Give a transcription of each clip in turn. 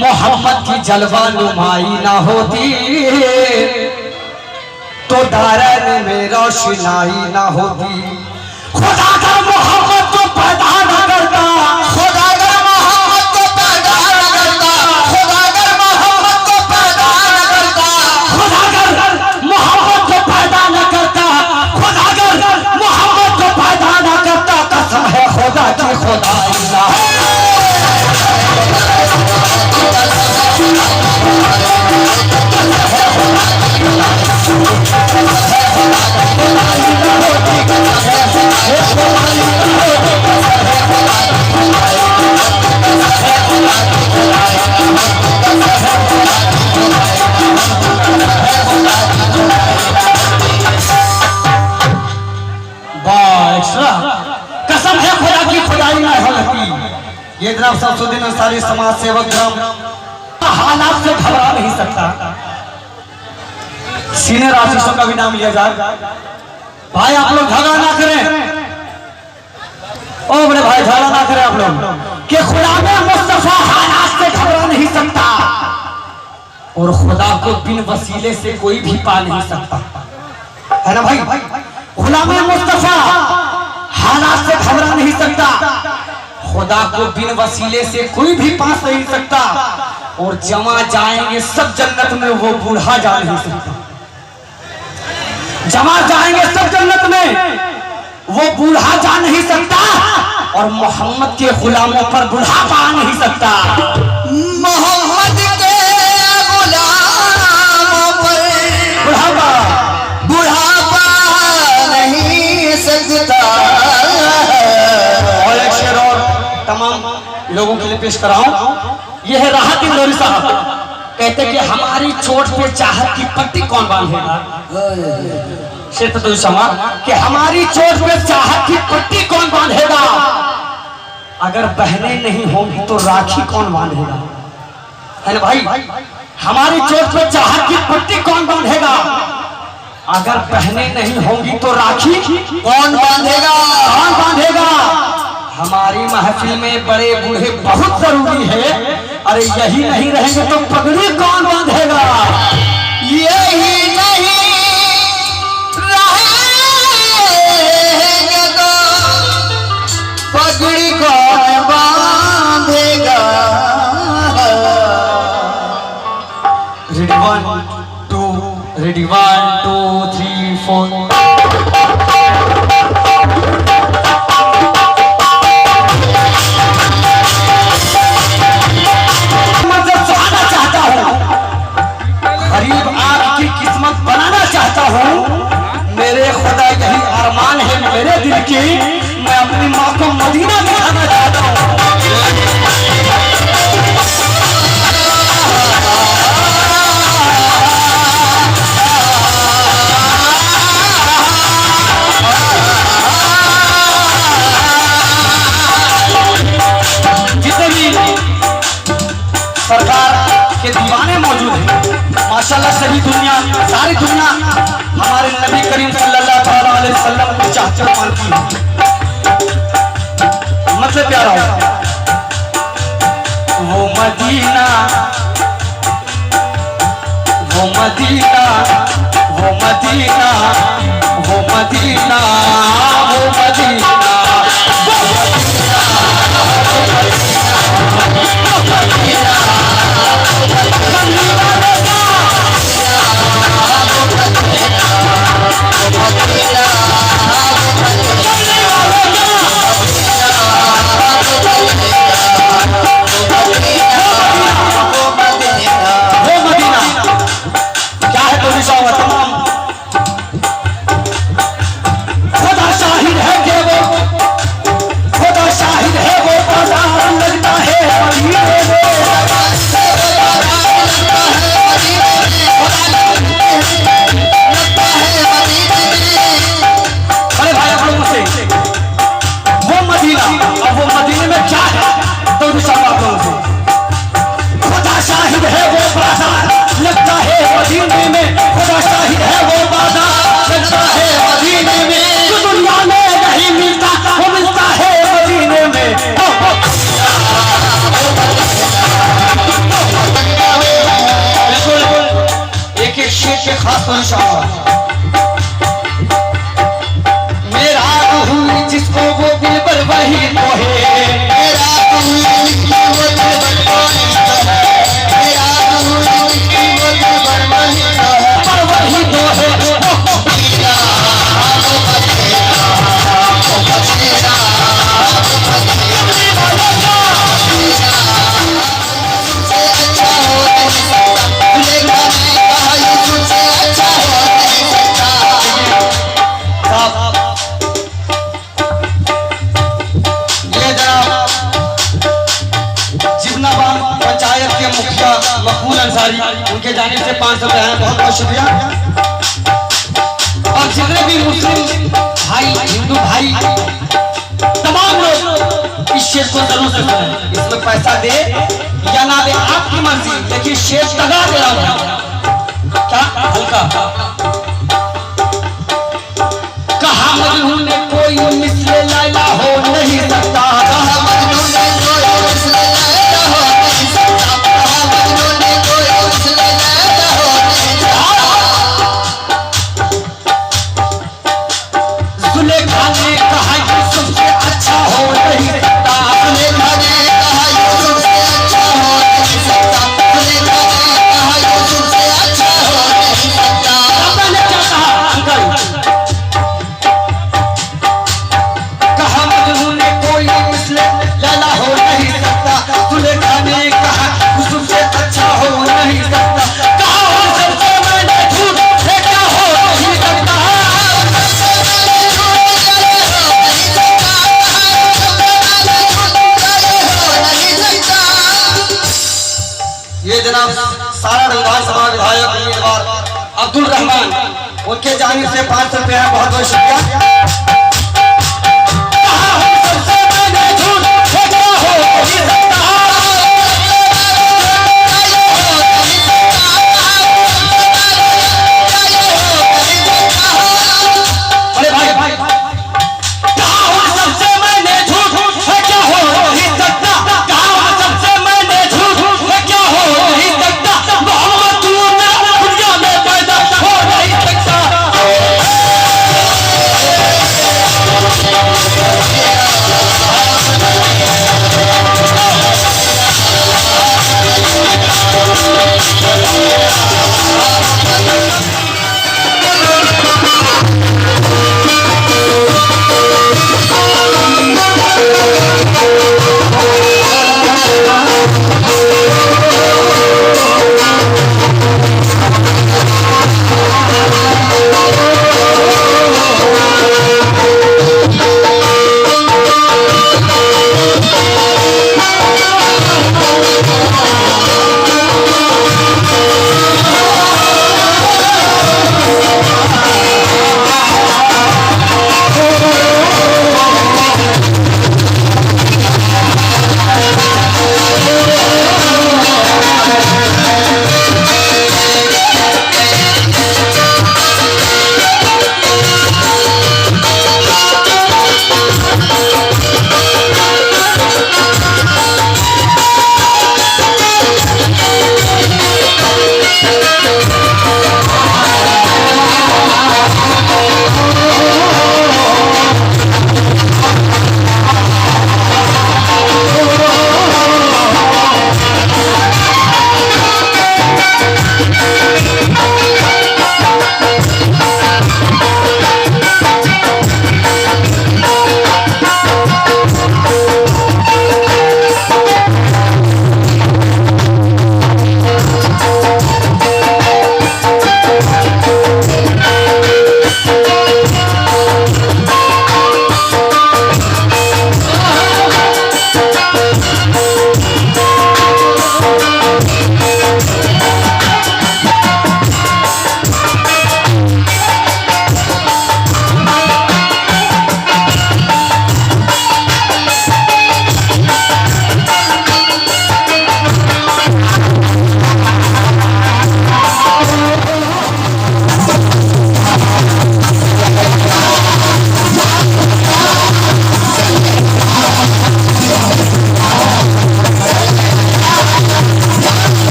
मोहम्मद की जलवा नुमाई ना होती तो दारैन में रोशनाई ना होती। खुदा का मोहम्मद को पैदा न करता, खुदा का मोहम्मद को पैदा न करता, खुदा का मोहम्मद को पैदा न करता, खुदा का मोहम्मद को पैदा न करता, खुदा का मोहम्मद को पैदा न करता। कसम है खुदा की खुदाई ना कसम है खुदा की खुदाई ना होती। ये जनाब शमसुद्दीन अंसारी समाज सेवक हालात से घबरा नहीं सकता। सीनियर आर्टिस्टों का भी नाम लिया जाए। भाई आप लोग झगड़ा ना करें, ओ बड़े भाई झगड़ा ना करें आप लोग कि खुदा में मुस्तफा हालात से घबरा नहीं सकता और खुदा को बिन वसीले से कोई भी पा नहीं सकता, है ना भाई। खुदा में मुस्तफा हालात से घबरा नहीं सकता, खुदा को बिन वसीले से कोई भी पा नहीं सकता और जमा जाएंगे सब जन्नत में वो बूढ़ा जा नहीं सकता। जमा जाएंगे सब जन्नत में वो बूढ़ा जा नहीं सकता और मोहम्मद के गुलामों पर बुढ़ापा आ नहीं सकता। मोहम्मद के गुलामों पर बुढ़ापा नहीं सकता। और एक शेर और तमाम लोगों के लिए पेश कराऊं। यह है राहत इंदौरी साहब, कहते कि हमारी चोट पे चाहत की पट्टी कौन बांधेगा। शेर तो समा कि हमारी चोट पे चाहत की पट्टी कौन बांधेगा। अगर बहनें नहीं होंगी तो राखी कौन बांधेगा, है ना भाई। हमारी चोट पे चाहत की पट्टी कौन बांधेगा। अगर बहनें नहीं होंगी तो राखी कौन बांधेगा, कौन बांधेगा। हमारी महफिल में बड़े बूढ़े बहुत जरूरी है। अरे यही नहीं रहेंगे तो पगड़ी कौन बांधेगा। यही नहीं रहेंगे तो पगड़ी कौन बांधेगा। रेडी 1 2 3 4। मेरे खुदा यही अरमान है मेरे दिल की, मैं अपनी माँ को मदीना दिखाना चाहता हूँ। जितने भी सरकार के दीवाने मौजूद हैं माशाल्लाह, सभी दुनिया सारी दुनिया हमारे नबी करीम सल्लल्लाहु अलैहि वसल्लम को चाहती और मानती है। मतलब प्यारा हो वो मदीना, वो मदीना, वो मदीना, वो मदीना, वो मदीना, खुदा शाहिद है माशाल्लाह। मेरा रूह जिसको वो दिलबर वही तो है, मेरा रूह जिसको वो दिलबर वही तो है, मेरा रूह जिसको वो दिलबर वही तो है, पर वही तो है वो बसेरा, वो बसेरा, वो बसेरा, पंचायत के मुखिया मकबूल अंसारी, उनके जाने से 500 रुपए हैं, बहुत बहुत शुक्रिया। और जितने भी मुस्लिम भाई, हिंदू भाई, तमाम लोग इस शेर को जरूर से सुने। इसमें पैसा दे या ना दे आपकी मर्जी, लेकिन शेर तगा दे रहा हूं क्या हल्का। कहा मजनू ने कोई मिसले लैला हो नहीं सकता, कहा मजनू ने कोई मिसले लैला हो नहीं सकता, कहा मजनू ने कोई मिसले लैला हो नहीं सकता। जुलेखा ने कहा यूसुफ से अच्छा हो नहीं सकता, जुलेखा ने कहा यूसुफ से अच्छा हो नहीं सकता, जुलेखा ने कहा यूसुफ से अच्छा हो नहीं सकता। मैंने क्या कहा अंकल, कहा मजनू ने कोई मिसले लैला हो नहीं सकता, जुलेखा ने कहा यूसुफ से अच्छा हो नहीं सकता, कहा सबसे मैंने झूठ फेंका हो नहीं सकता। ये जनाब सारा रंगदार सभा विधायक उम्मीदवार अब्दुल रहमान, उनके जानिब से 500 रुपए है, बहुत बहुत शुक्रिया।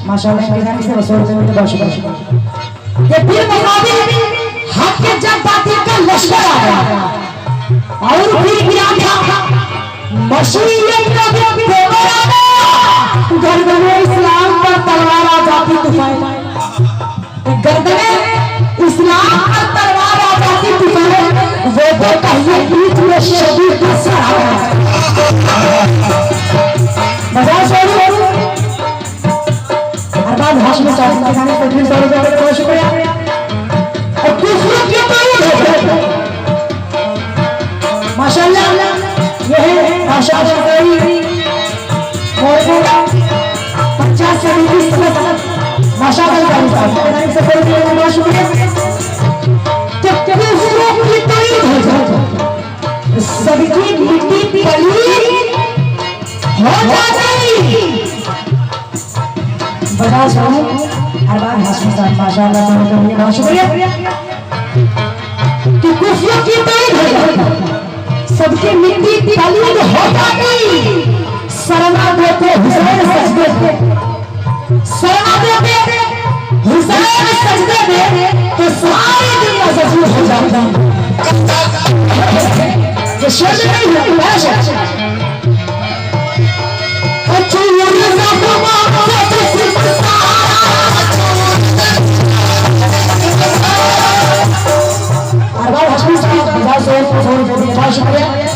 माशाल्लाह इनके जाने से रसूल से बहुत शुक्र ये फिर मुकाबिल हक के जब बातिल का लश्कर आ गया और फिर क्या था मशीयत का भी तेवर आ गया गर्दने इस्लाम पर तलवार आ जाती तूफान गर्दने इस्लाम पर तलवार आ जाती तूफान वो मिजाज हो अरबाज हाशमी साहब माशाअल्लाह तो बहुत शुक्रिया कि खुशियों की तोड़ सबकी मिट्टी तालीम हो जाती शर्मा देते हुसैन सजदे पे शर्मा देते हुसैन सजदे पे तो सारी दुनिया सजदे हो जाती ये शेर नहीं है भाषा अरबाज हाशमी साहब मिजाज से बहुत शुक्रिया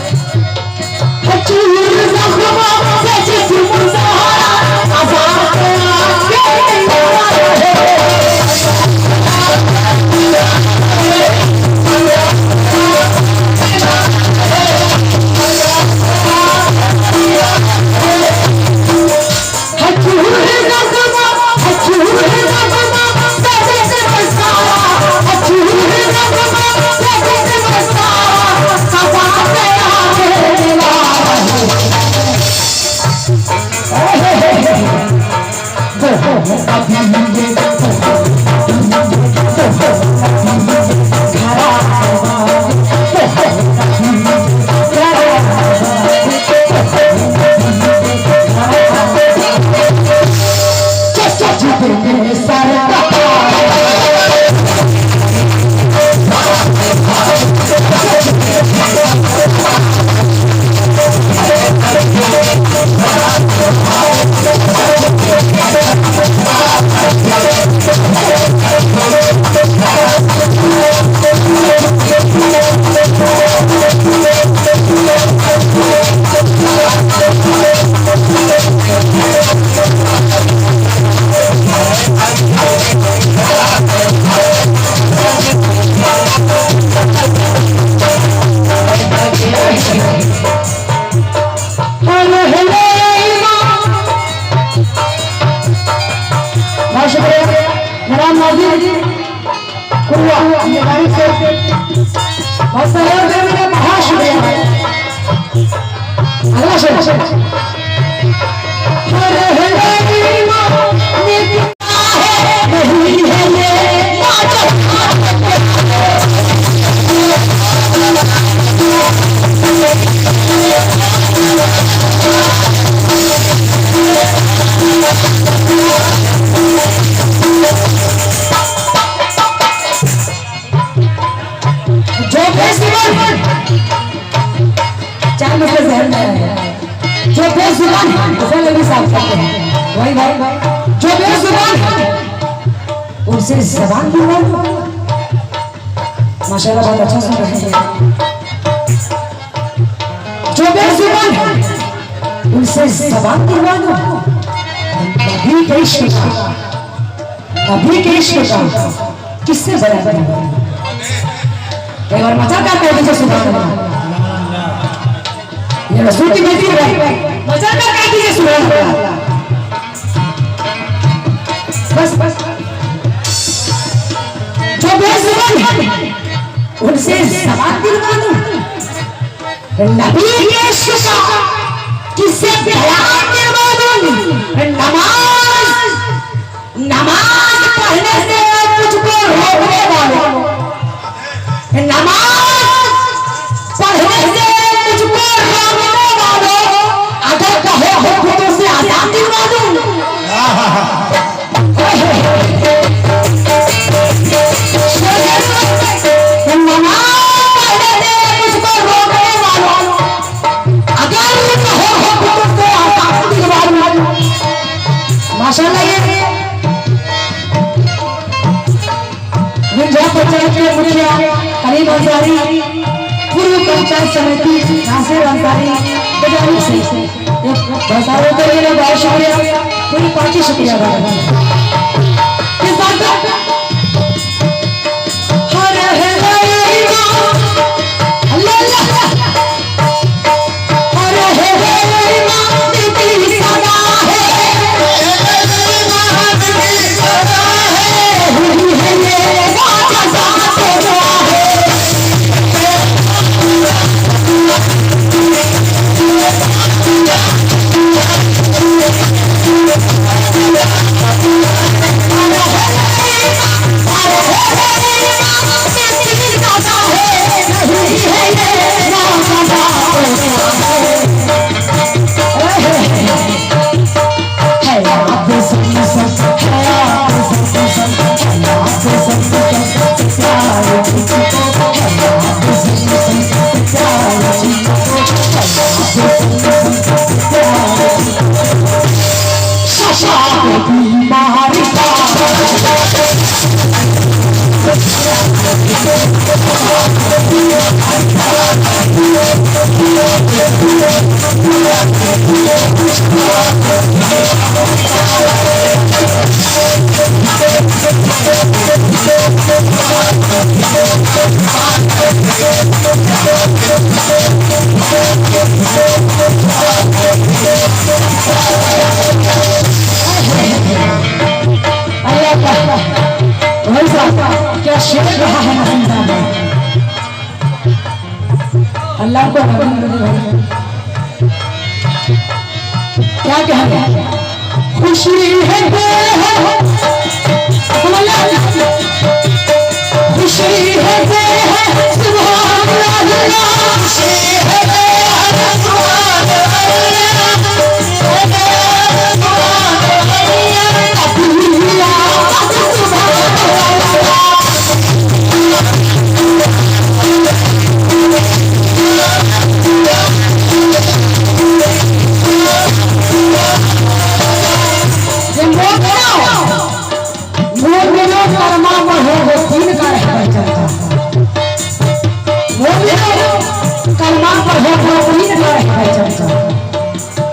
उनसे जबान की बात माशाल्लाह बहुत अच्छा सुन रहे हैं जो बेजुबान उनसे जबान की बात नबी के इश्क का किससे बड़ा है एक बार मचा का कह दीजिए सुभान अल्लाह ये रसूल की बेटी है मचा का कह दीजिए सुभान अल्लाह बस बस जो बेजुबान उनसे जबान दिलवा दो नबी के इश्क का किससे बयान दिलवा दो नमाज पढ़ने से मुझको रोकने वाले नमाज पढ़ने से मुझको रोकने वाले अगर कहो हुक्म से आजाद दिलवा दो माशाल्लाह ये पंचायत के मुखिया करीम अंसारी पूर्व पंचायत समिति नासिर अंसारी बजारी से बसारों के लिए बहुत शुक्रिया पूरी पार्टी शुक्रिया अदा करती है इस बात Yeah. क्या शेर रहा है नसीम साहब अल्लाह को क्या कहेंगे खुशी है खुशी है सुभान अल्लाह खुशी है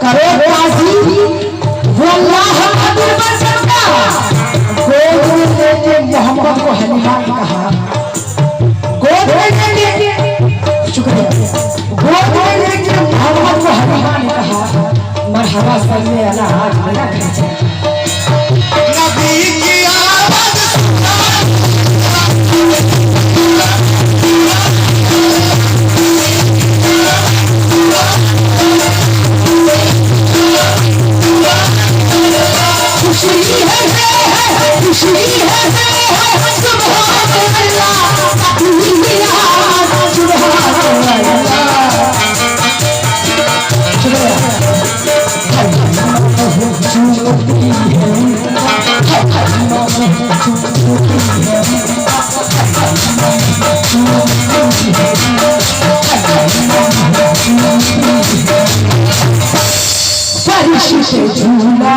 करो राजी वो अल्लाह अब्दुल बशर का गोद में लेके मोहम्मद को हलीमा ने कहा गोद में लेके शुक्रिया गोद में लेके मोहम्मद को हलीमा ने कहा मरहबा सल्ले अला आज मेरा घर चलता नबी की आवाज झूला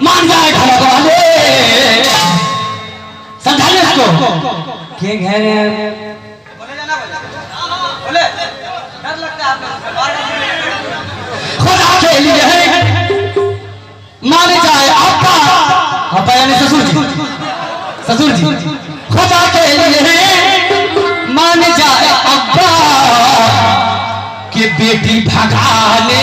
मान जाए खड़ा वाले समझाइए इसको के घर बोले जाना बोले डर लगता है आपको खुदा के लिए मान जाए आपा यानी ससुर जी खुदा के लिए मान जाए अब्बा के बेटी भगाने